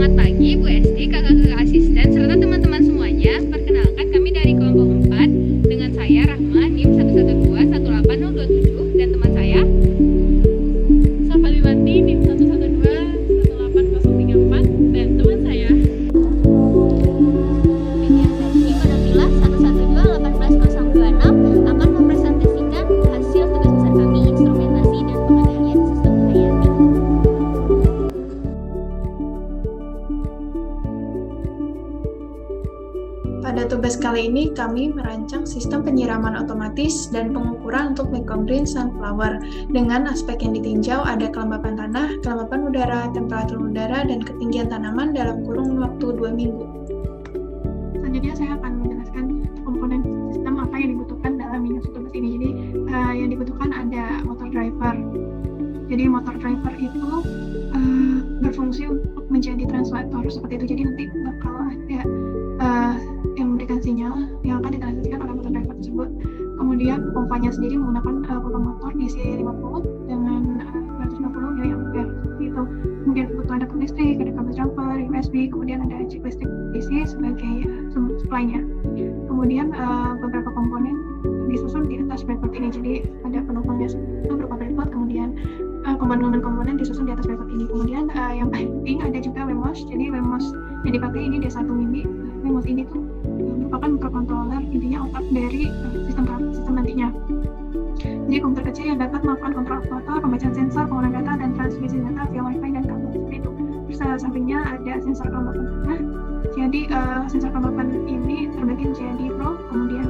Selamat pagi Bu Esti, kakak-kakak asisten, serta teman-teman semuanya. Perkenalkan kami dari kelompok 4 dengan saya Rahma, NIM 112-18027 dan teman saya Safaliwanti, NIM 112-18034 dan teman saya Widiawati Manabila 112-18026 akan mempresentasikan hasil tugas besar kami, instrumentasi dan pengendalian sistem hayati. Pada tugas kali ini, kami merancang sistem penyiraman otomatis dan pengukuran untuk microgreen sunflower. Dengan aspek yang ditinjau ada kelembapan tanah, kelembapan udara, temperatur udara, dan ketinggian tanaman dalam kurun waktu 2 minggu. Selanjutnya saya akan menjelaskan komponen sistem apa yang dibutuhkan dalam minus tugas ini. Jadi yang dibutuhkan ada motor driver. Jadi motor driver itu berfungsi untuk menjadi translator seperti itu. Jadi nanti bakal ada yang memberikan sinyal yang akan ditransmisikan oleh motor driver tersebut. Kemudian pompanya sendiri menggunakan pompa motor DC 50 dengan 250 mA gitu. Kemudian butuh ada kabel listrik, ada kabel jumper, USB, kemudian ada chip listrik DC sebagai supply-nya. Kemudian beberapa komponen disusun di atas breadboard ini. Jadi ada penopangnya berupa breadboard, kemudian komponen-komponen disusun di atas breadboard ini. Kemudian yang penting ada juga WMOS. Jadi WMOS yang dipakai ini D1 mini. WMOS ini tuh merupakan microcontroller, intinya otak dari sistem nantinya. Jadi komputer kecil yang dapat melakukan kontrol motor, pembacaan sensor, pengolahan data, dan transmisi data via wifi dan kabel seperti itu. Terus sampingnya ada sensor kelembapan tanah. Jadi sensor kelembapan ini terbagi menjadi probe, kemudian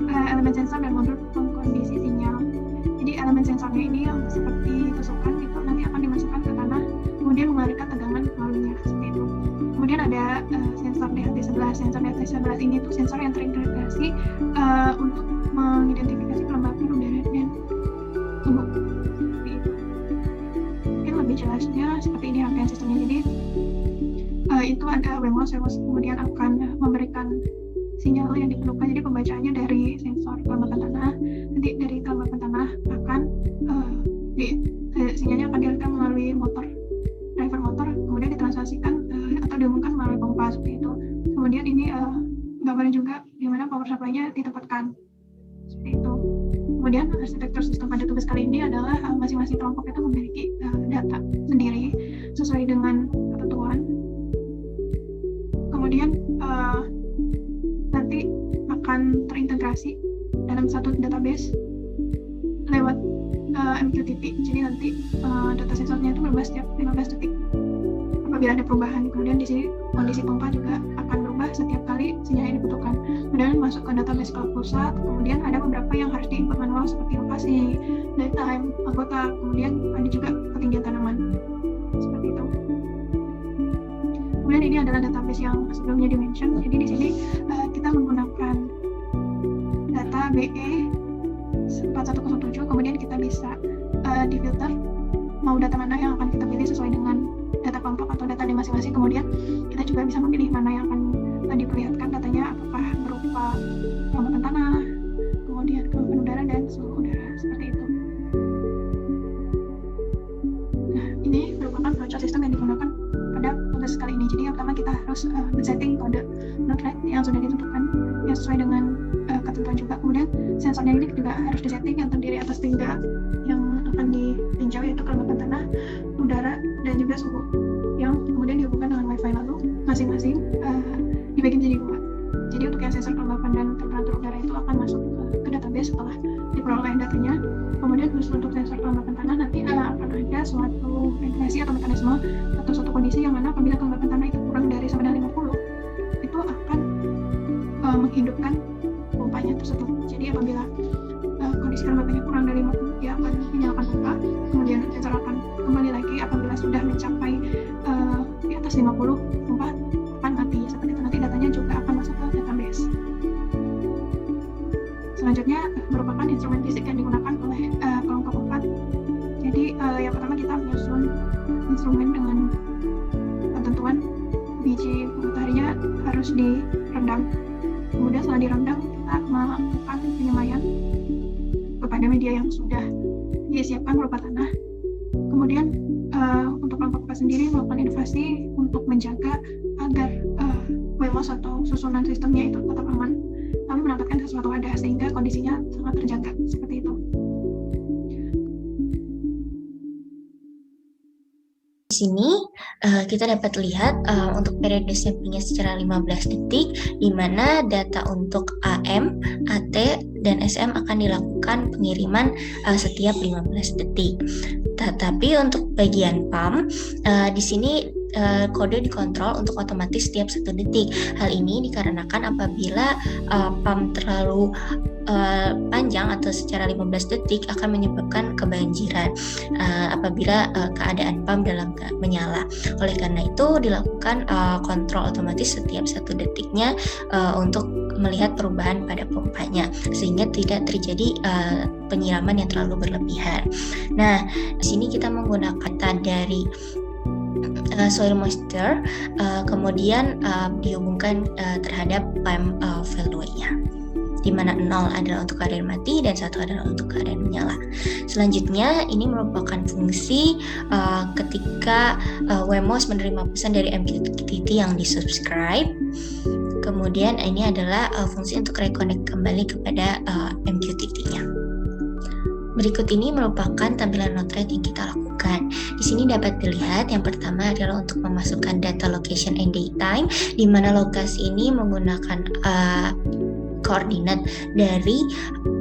elemen sensor dan modul kondisi sinyal. Jadi elemen sensornya ini yang seperti tusukan itu nanti akan dimasukkan ke tanah, kemudian mengalirkan tegangan melaluinya seperti itu. Kemudian ada sensor DHT11. Sensor DHT11 ini tuh sensor yang terintegrasi untuk mengidentifikasi kelembapan udara dan suhu. Seperti itu. Mungkin lebih jelasnya seperti ini rangkaian sistemnya. Jadi itu ada WMOS kemudian akan memberikan sinyal yang diperlukan. Jadi pembacaannya dari sensor kelembapan tanah. Nanti dari kelembapan tanah akan sinyalnya akan dialirkan melalui driver motor, kemudian ditranslasikan atau diumumkan melalui pompa seperti itu. Kemudian ini gambarnya juga di mana power supply-nya ditempatkan seperti itu. Kemudian arsitektur sistem pada tugas kali ini adalah masing-masing kelompok itu memiliki data sendiri sesuai dengan ketentuan. Kemudian nanti akan terintegrasi dalam satu database lewat MQTT. Jadi nanti data sensornya itu berubah setiap 15 detik apabila ada perubahan. Kemudian di sini kondisi pompa juga akan berubah setiap kali sinyalnya dibutuhkan. Kemudian masuk ke database ke pusat. Kemudian ada beberapa yang harus diinput manual seperti lokasi, daytime, anggota. Kemudian ada juga ketinggian tanaman seperti itu. Kemudian ini adalah database yang sebelumnya di-mention. Jadi di sini kita menggunakan data BE 4107, kemudian kita bisa difilter mau data mana yang akan kita pilih sesuai dengan data kelompok atau data di masing-masing. Kemudian kita juga bisa memilih mana yang akan diperlihatkan datanya, apakah berupa kelembapan tanah, kemudian kelembapan udara dan suhu udara seperti itu. Nah, ini merupakan flowchart sistem yang digunakan pada tugas kali ini. Jadi yang pertama kita harus men-setting kode node rate yang sudah ditentukan yang sesuai dengan ketentuan juga. Kemudian sensornya ini juga harus disetting yang terdiri atas 3 yang akan ditinjau, yaitu kelembapan tanah, udara, dan juga suhu, yang kemudian dihubungkan dengan wifi. Lalu masing-masing dibagi menjadi 2. Jadi untuk yang sensor kelembapan dan temperatur udara itu akan masuk ke database setelah diperoleh datanya. Kemudian untuk sensor kelembapan tanah nanti akan ada suatu regulasi atau mekanisme atau suatu kondisi yang mana apabila kelembapan tanah itu kurang dari sama dengan 50, itu akan menghidupkan pompanya tersebut. Jadi apabila kondisi kelembapannya kurang dari 50, dia akan menyalakan pompa. Kemudian sensor akan kembali lagi apabila sudah mencapai di atas 50, pompa akan mati. Seperti itu, nanti datanya juga akan masuk ke database. Selanjutnya merupakan instrumen fisik yang digunakan oleh kelompok 4. Jadi yang pertama kita menyusun instrumen dengan ketentuan biji mataharinya harus direndam. Kemudian setelah direndam kita melakukan penyemaian kepada media yang sudah disiapkan berupa tanah. Kemudian untuk untuk kelompok 4 sendiri melakukan inovasi untuk menjaga agar WEMOS atau susunan sistemnya itu tetap aman. Kami menempatkan sesuatu wadah sehingga kondisinya sangat terjaga seperti itu. Di sini kita dapat lihat untuk periode samplingnya secara 15 detik, di mana data untuk AM, AT, dan SM akan dilakukan pengiriman setiap 15 detik. Tetapi untuk bagian PAM, di sini kode dikontrol untuk otomatis setiap 1 detik. Hal ini dikarenakan apabila PAM terlalu panjang atau secara 15 detik akan menyebabkan kebanjiran apabila keadaan PAM dalam menyala. Oleh karena itu dilakukan kontrol otomatis setiap 1 detiknya untuk melihat perubahan pada pompanya sehingga tidak terjadi penyiraman yang terlalu berlebihan. Nah, di sini kita menggunakan data dari soil moisture, kemudian dihubungkan terhadap PAM value-nya, di mana 0 adalah untuk keadaan mati dan 1 adalah untuk keadaan menyala. Selanjutnya, ini merupakan fungsi ketika WEMOS menerima pesan dari MQTT yang disubscribe. Kemudian ini adalah fungsi untuk reconnect kembali kepada MQTT-nya. Berikut ini merupakan tampilan node-RED yang kita lakukan. Di sini dapat dilihat yang pertama adalah untuk memasukkan data location and datetime, di mana lokasi ini menggunakan koordinat dari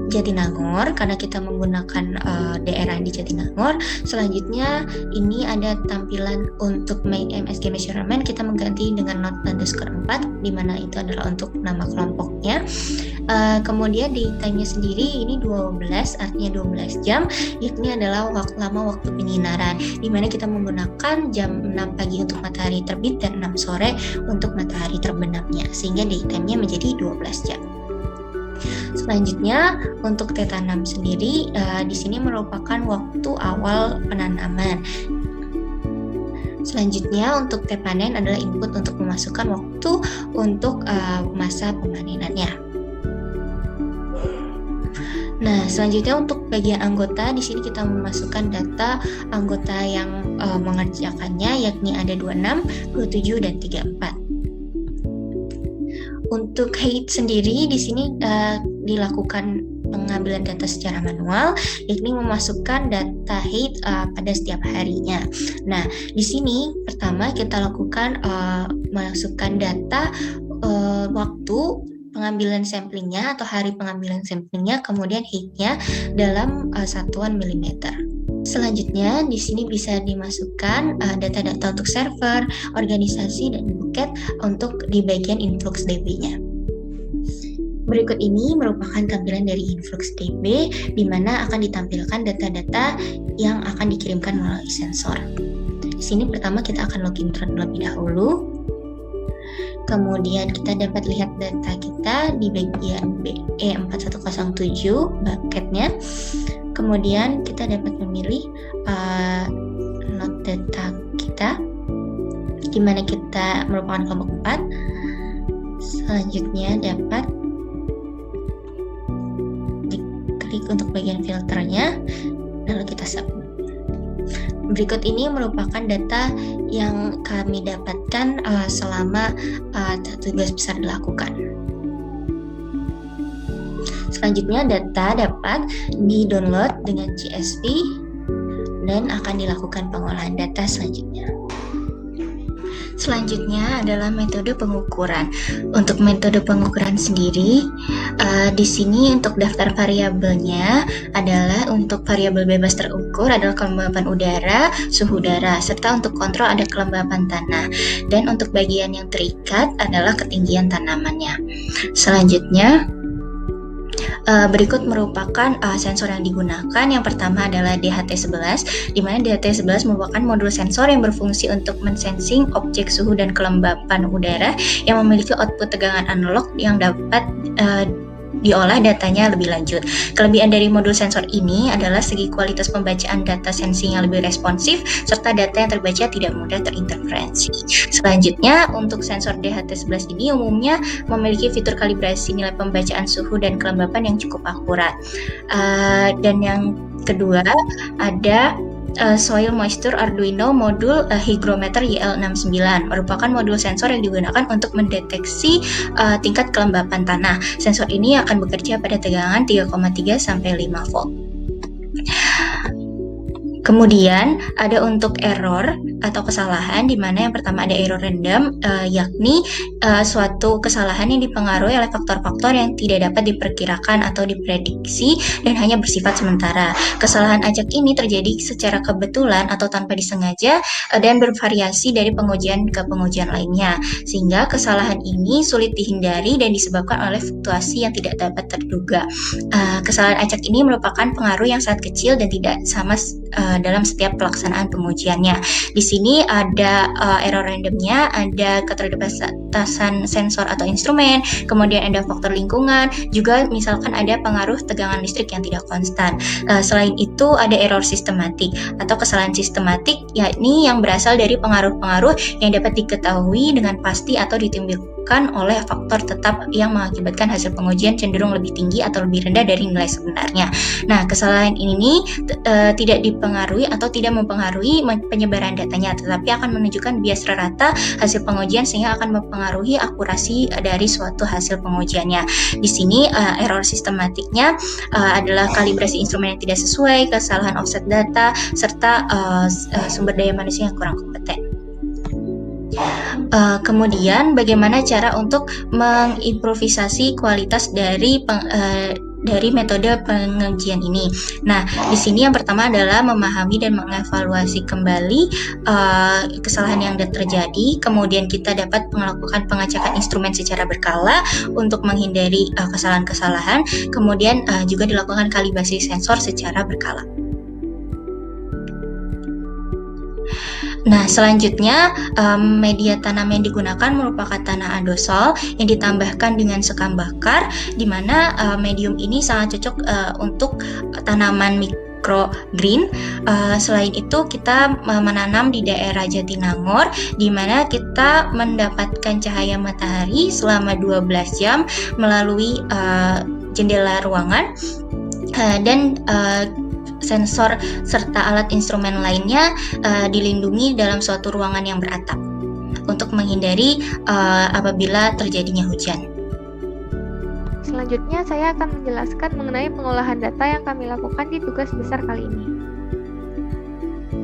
Jatinangor karena kita menggunakan daerah di Jatinangor. Selanjutnya ini ada tampilan untuk MSG measurement, kita mengganti dengan node_4 di mana itu adalah untuk nama kelompoknya. Kemudian di time-nya sendiri ini 12, artinya 12 jam, yakni adalah lama waktu penyinaran, di mana kita menggunakan jam 6 pagi untuk matahari terbit dan 6 sore untuk matahari terbenamnya, sehingga di time-nya menjadi 12 jam. Selanjutnya untuk T6 sendiri di sini merupakan waktu awal penanaman. Selanjutnya untuk T panen adalah input untuk memasukkan waktu untuk masa pemanenannya. Nah, selanjutnya untuk bagian anggota di sini kita memasukkan data anggota yang mengerjakannya, yakni ada 26, 27 dan 34. Untuk height sendiri di sini dilakukan pengambilan data secara manual, yakni memasukkan data height pada setiap harinya. Nah, di sini pertama kita lakukan masukkan data waktu pengambilan samplingnya atau hari pengambilan samplingnya, kemudian height-nya dalam satuan milimeter. Selanjutnya di sini bisa dimasukkan data-data untuk server, organisasi, dan buket untuk di bagian influx DB-nya. Berikut ini merupakan tampilan dari influx DB, di mana akan ditampilkan data-data yang akan dikirimkan melalui sensor. Di sini pertama kita akan login terlebih dahulu. Kemudian kita dapat lihat data kita di bagian BE4107 bucketnya. Kemudian kita dapat memilih node data kita, di mana kita merupakan kelompok 4. Selanjutnya dapat diklik untuk bagian filternya, lalu kita submit. Berikut ini merupakan data yang kami dapatkan selama tugas besar dilakukan. Selanjutnya data dapat di-download dengan CSV dan akan dilakukan pengolahan data selanjutnya. Selanjutnya adalah metode pengukuran. Untuk metode pengukuran sendiri, di sini untuk daftar variabelnya adalah untuk variabel bebas terukur adalah kelembapan udara, suhu udara, serta untuk kontrol ada kelembapan tanah. Dan untuk bagian yang terikat adalah ketinggian tanamannya. Selanjutnya, berikut merupakan sensor yang digunakan. Yang pertama adalah DHT11, di mana DHT11 merupakan modul sensor yang berfungsi untuk mensensing objek suhu dan kelembapan udara yang memiliki output tegangan analog yang dapat diolah datanya lebih lanjut. Kelebihan dari modul sensor ini adalah segi kualitas pembacaan data sensing yang lebih responsif, serta data yang terbaca tidak mudah terinterferensi. Selanjutnya, untuk sensor DHT11 ini umumnya memiliki fitur kalibrasi nilai pembacaan suhu dan kelembapan yang cukup akurat. Dan yang kedua, ada Soil Moisture Arduino modul Hygrometer YL69 merupakan modul sensor yang digunakan untuk mendeteksi tingkat kelembapan tanah. Sensor ini akan bekerja pada tegangan 3,3 sampai 5 volt. Kemudian ada untuk error atau kesalahan, di mana yang pertama ada error random, yakni suatu kesalahan yang dipengaruhi oleh faktor-faktor yang tidak dapat diperkirakan atau diprediksi dan hanya bersifat sementara. Kesalahan acak ini terjadi secara kebetulan atau tanpa disengaja dan bervariasi dari pengujian ke pengujian lainnya, sehingga kesalahan ini sulit dihindari dan disebabkan oleh fluktuasi yang tidak dapat terduga. Kesalahan acak ini merupakan pengaruh yang sangat kecil dan tidak sama dalam setiap pelaksanaan pengujiannya. Di sini ada error randomnya, ada keterbatasan sensor atau instrumen, kemudian ada faktor lingkungan, juga misalkan ada pengaruh tegangan listrik yang tidak konstan. Selain itu ada error sistematik atau kesalahan sistematik, yakni yang berasal dari pengaruh-pengaruh yang dapat diketahui dengan pasti atau ditimbulkan oleh faktor tetap yang mengakibatkan hasil pengujian cenderung lebih tinggi atau lebih rendah dari nilai sebenarnya. Nah, kesalahan ini tidak dipengaruhi atau tidak mempengaruhi penyebaran datanya, tetapi akan menunjukkan bias rata hasil pengujian sehingga akan mempengaruhi akurasi dari suatu hasil pengujiannya. Di sini error sistematiknya adalah kalibrasi instrumen yang tidak sesuai, kesalahan offset data, serta sumber daya manusia yang kurang kompeten. Kemudian bagaimana cara untuk mengimprovisasi kualitas dari metode pengujian ini. Nah, di sini yang pertama adalah memahami dan mengevaluasi kembali kesalahan yang terjadi. Kemudian kita dapat melakukan pengacakan instrumen secara berkala untuk menghindari kesalahan-kesalahan. Kemudian juga dilakukan kalibrasi sensor secara berkala. Nah, selanjutnya media tanam yang digunakan merupakan tanah adosol yang ditambahkan dengan sekam bakar, di mana medium ini sangat cocok untuk tanaman microgreen. Selain itu kita menanam di daerah Jatinangor, di mana kita mendapatkan cahaya matahari selama 12 jam melalui jendela ruangan dan sensor serta alat instrumen lainnya dilindungi dalam suatu ruangan yang beratap untuk menghindari apabila terjadinya hujan. Selanjutnya saya akan menjelaskan mengenai pengolahan data yang kami lakukan di tugas besar kali ini.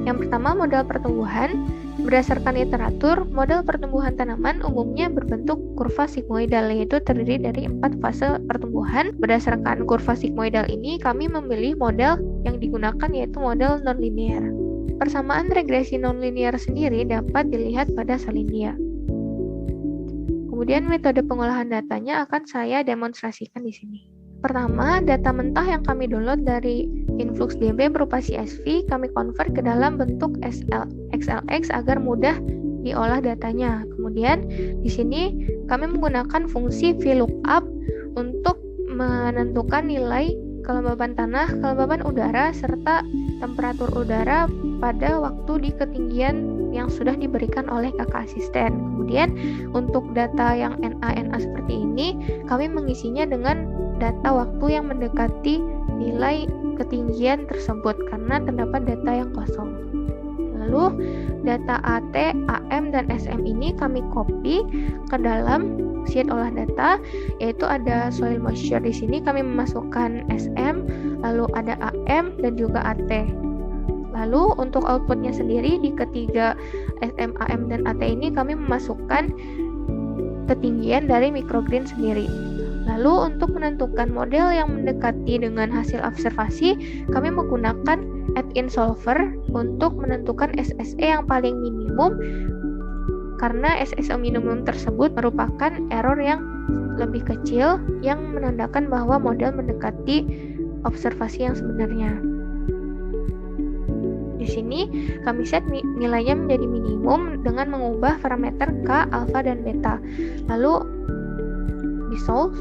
Yang pertama, model pertumbuhan. Berdasarkan literatur, model pertumbuhan tanaman umumnya berbentuk kurva sigmoidal, yaitu terdiri dari 4 fase pertumbuhan. Berdasarkan kurva sigmoidal ini, kami memilih model yang digunakan yaitu model nonlinear. Persamaan regresi nonlinear sendiri dapat dilihat pada salindia. Kemudian metode pengolahan datanya akan saya demonstrasikan di sini. Pertama, data mentah yang kami download dari InfluxDB berupa CSV kami convert ke dalam bentuk XLX agar mudah diolah datanya. Kemudian di sini kami menggunakan fungsi VLOOKUP untuk menentukan nilai kelembapan tanah, kelembapan udara, serta temperatur udara pada waktu di ketinggian yang sudah diberikan oleh kakak asisten. Kemudian untuk data yang NA seperti ini, kami mengisinya dengan data waktu yang mendekati nilai ketinggian tersebut karena terdapat data yang kosong. Lalu data AT, AM, dan SM ini kami copy ke dalam sheet olah data, yaitu ada soil moisture. Di sini kami memasukkan SM, lalu ada AM dan juga AT. Lalu untuk outputnya sendiri di ketiga SM, AM, dan AT ini kami memasukkan ketinggian dari microgreen sendiri. Lalu untuk menentukan model yang mendekati dengan hasil observasi, kami menggunakan add-in solver untuk menentukan SSE yang paling minimum, karena SSE minimum tersebut merupakan error yang lebih kecil yang menandakan bahwa model mendekati observasi yang sebenarnya. Di sini kami set nilainya menjadi minimum dengan mengubah parameter K, alfa, dan beta. Lalu di solve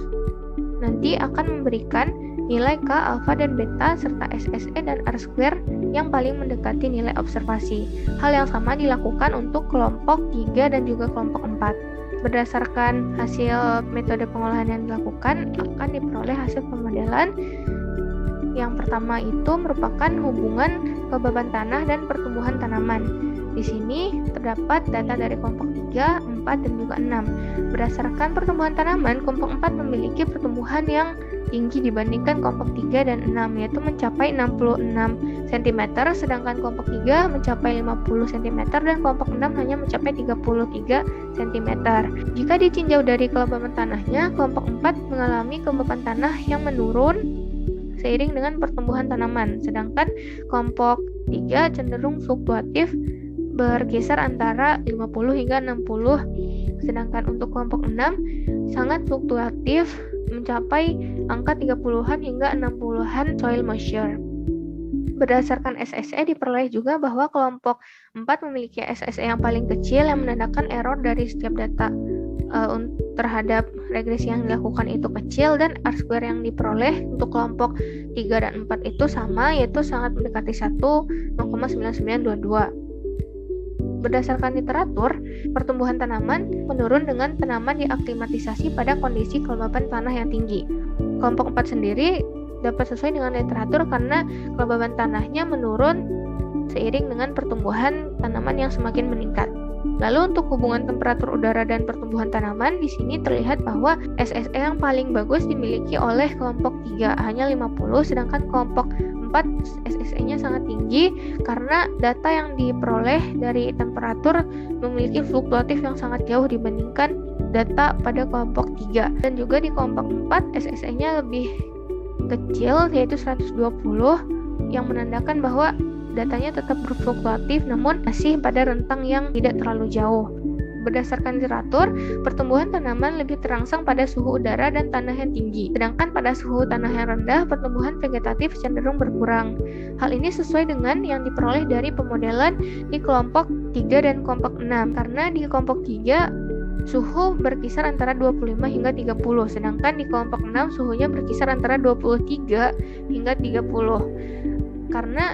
nanti akan memberikan nilai K, alfa, dan beta serta SSE dan R-square yang paling mendekati nilai observasi. Hal yang sama dilakukan untuk kelompok 3 dan juga kelompok 4. Berdasarkan hasil metode pengolahan yang dilakukan, akan diperoleh hasil pemodelan. Yang pertama itu merupakan hubungan kelembaban tanah dan pertumbuhan tanaman. Di sini terdapat data dari kelompok 3, 4, dan juga 6. Berdasarkan pertumbuhan tanaman, kelompok 4 memiliki pertumbuhan yang tinggi dibandingkan kelompok 3 dan 6, yaitu mencapai 66 cm, sedangkan kelompok 3 mencapai 50 cm dan kelompok 6 hanya mencapai 33 cm. Jika ditinjau dari kelembaban tanahnya, kelompok 4 mengalami kelembaban tanah yang menurun seiring dengan pertumbuhan tanaman, sedangkan kelompok 3 cenderung fluktuatif berkisar antara 50 hingga 60, sedangkan untuk kelompok 6 sangat fluktuatif mencapai angka 30-an hingga 60-an soil moisture. Berdasarkan SSE diperoleh juga bahwa kelompok 4 memiliki SSE yang paling kecil yang menandakan error dari setiap data terhadap regresi yang dilakukan itu kecil, dan R-square yang diperoleh untuk kelompok 3 dan 4 itu sama, yaitu sangat mendekati 1, 0,9922. Berdasarkan literatur, pertumbuhan tanaman menurun dengan tanaman diaklimatisasi pada kondisi kelembaban tanah yang tinggi. Kelompok 4 sendiri dapat sesuai dengan literatur karena kelembaban tanahnya menurun seiring dengan pertumbuhan tanaman yang semakin meningkat. Lalu untuk hubungan temperatur udara dan pertumbuhan tanaman, di sini terlihat bahwa SSE yang paling bagus dimiliki oleh kelompok 3, hanya 50, sedangkan kelompok 4 SSE-nya sangat tinggi karena data yang diperoleh dari temperatur memiliki fluktuatif yang sangat jauh dibandingkan data pada kelompok 3. Dan juga di kelompok 4 SSE-nya lebih kecil, yaitu 120, yang menandakan bahwa datanya tetap berfluktuatif namun masih pada rentang yang tidak terlalu jauh. Berdasarkan literatur, pertumbuhan tanaman lebih terangsang pada suhu udara dan tanah yang tinggi, sedangkan pada suhu tanah yang rendah, pertumbuhan vegetatif cenderung berkurang. Hal ini sesuai dengan yang diperoleh dari pemodelan di kelompok 3 dan kelompok 6, karena di kelompok 3 suhu berkisar antara 25 hingga 30, sedangkan di kelompok 6 suhunya berkisar antara 23 hingga 30. Karena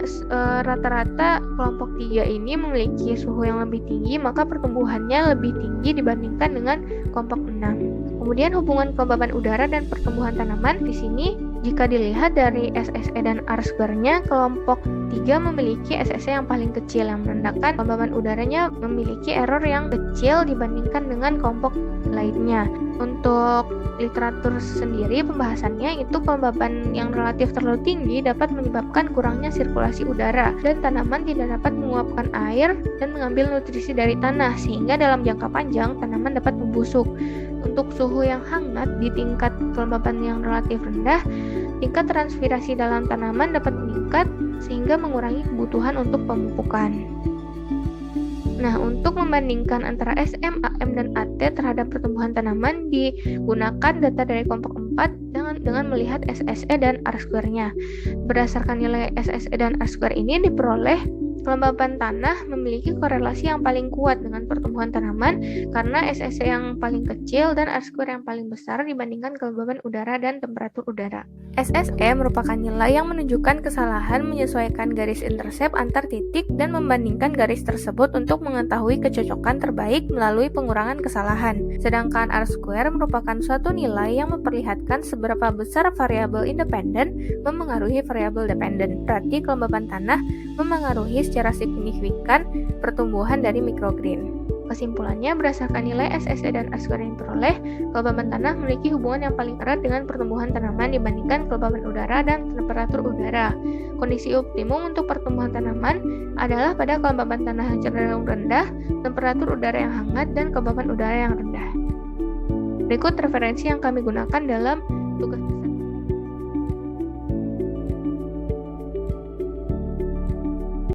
rata-rata kelompok 3 ini memiliki suhu yang lebih tinggi, maka pertumbuhannya lebih tinggi dibandingkan dengan kelompok 6. Kemudian hubungan kelembaban udara dan pertumbuhan tanaman di sini jika dilihat dari SSE dan R-square-nya, kelompok 3 memiliki SSE yang paling kecil yang menandakan kelembaban udaranya memiliki error yang kecil dibandingkan dengan kelompok lainnya. Untuk literatur sendiri pembahasannya itu kelembaban yang relatif terlalu tinggi dapat menyebabkan kurangnya sirkulasi udara dan tanaman tidak dapat menguapkan air dan mengambil nutrisi dari tanah sehingga dalam jangka panjang tanaman dapat membusuk. Untuk suhu yang hangat di tingkat kelembaban yang relatif rendah, tingkat transpirasi dalam tanaman dapat meningkat sehingga mengurangi kebutuhan untuk pemupukan. Nah, untuk membandingkan antara SM, AM, dan AT terhadap pertumbuhan tanaman digunakan data dari kelompok 4 dengan melihat SSE dan R-square-nya. Berdasarkan nilai SSE dan R-square ini diperoleh kelembaban tanah memiliki korelasi yang paling kuat dengan pertumbuhan tanaman karena SSE yang paling kecil dan R-square yang paling besar dibandingkan kelembaban udara dan temperatur udara. SSE merupakan nilai yang menunjukkan kesalahan menyesuaikan garis intercept antar titik dan membandingkan garis tersebut untuk mengetahui kecocokan terbaik melalui pengurangan kesalahan. Sedangkan R-square merupakan suatu nilai yang memperlihatkan seberapa besar variabel independen memengaruhi variabel dependen. Berarti kelembaban tanah memengaruhi secara signifikan pertumbuhan dari microgreen. Kesimpulannya, berdasarkan nilai SSE dan R-square yang diperoleh, kelembaban tanah memiliki hubungan yang paling erat dengan pertumbuhan tanaman dibandingkan kelembaban udara dan temperatur udara. Kondisi optimum untuk pertumbuhan tanaman adalah pada kelembaban tanah yang cenderung rendah, temperatur udara yang hangat, dan kelembaban udara yang rendah. Berikut referensi yang kami gunakan dalam tugas besar.